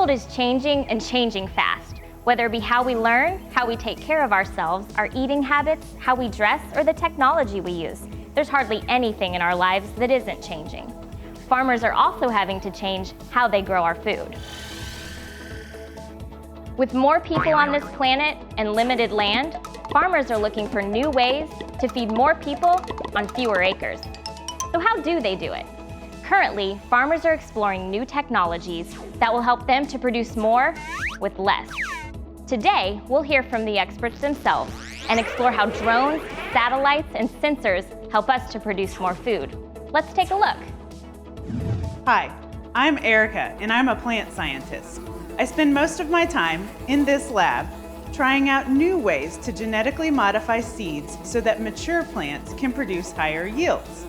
world is changing and changing fast, whether it be how we learn, how we take care of ourselves, our eating habits, how we dress, or the technology we use. There's hardly anything in our lives that isn't changing. Farmers are also having to change how they grow our food. With more people on this planet and limited land, farmers are looking for new ways to feed more people on fewer acres. So how do they do it? Currently, farmers are exploring new technologies that will help them to produce more with less. Today, we'll hear from the experts themselves and explore how drones, satellites, and sensors help us to produce more food. Let's take a look. Hi, I'm Erica, and I'm a plant scientist. I spend most of my time in this lab trying out new ways to genetically modify seeds so that mature plants can produce higher yields.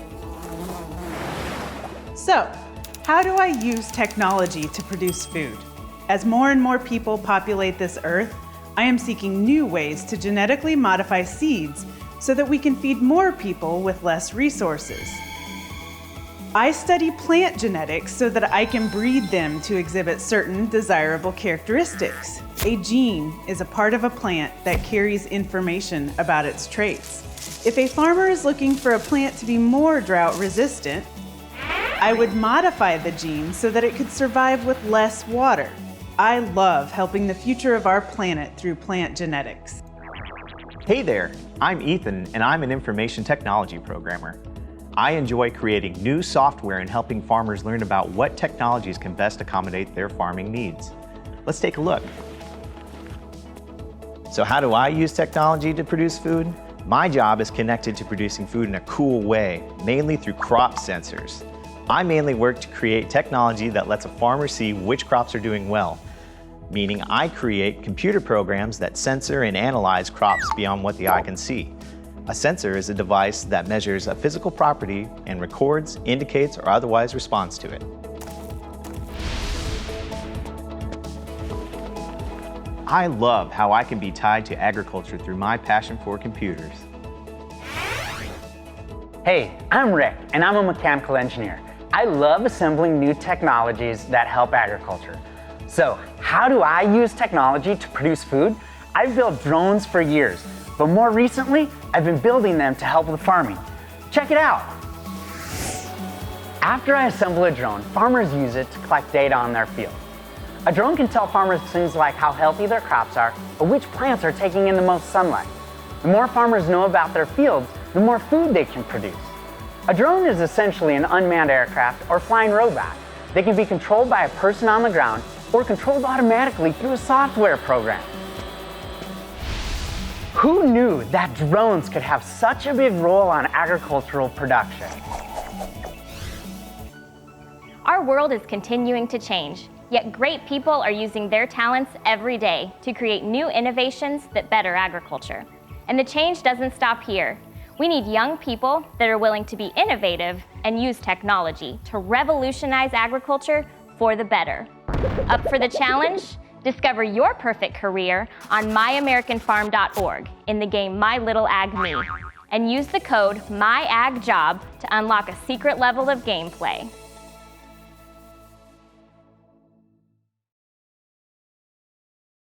So, how do I use technology to produce food? As more and more people populate this earth, I am seeking new ways to genetically modify seeds so that we can feed more people with less resources. I study plant genetics so that I can breed them to exhibit certain desirable characteristics. A gene is a part of a plant that carries information about its traits. If a farmer is looking for a plant to be more drought resistant, I would modify the gene so that it could survive with less water. I love helping the future of our planet through plant genetics. Hey there, I'm Ethan, and I'm an information technology programmer. I enjoy creating new software and helping farmers learn about what technologies can best accommodate their farming needs. Let's take a look. So how do I use technology to produce food? My job is connected to producing food in a cool way, mainly through crop sensors. I mainly work to create technology that lets a farmer see which crops are doing well, meaning I create computer programs that censor and analyze crops beyond what the eye can see. A sensor is a device that measures a physical property and records, indicates, or otherwise responds to it. I love how I can be tied to agriculture through my passion for computers. Hey, I'm Rick, and I'm a mechanical engineer. I love assembling new technologies that help agriculture. So, how do I use technology to produce food? I've built drones for years, but more recently, I've been building them to help with farming. Check it out. After I assemble a drone, farmers use it to collect data on their field. A drone can tell farmers things like how healthy their crops are or which plants are taking in the most sunlight. The more farmers know about their fields, the more food they can produce. A drone is essentially an unmanned aircraft or flying robot. They can be controlled by a person on the ground or controlled automatically through a software program. Who knew that drones could have such a big role on agricultural production? Our world is continuing to change, yet great people are using their talents every day to create new innovations that better agriculture. And the change doesn't stop here. We need young people that are willing to be innovative and use technology to revolutionize agriculture for the better. Up for the challenge? Discover your perfect career on myamericanfarm.org in the game My Little Ag Me, and use the code MyAgJob to unlock a secret level of gameplay.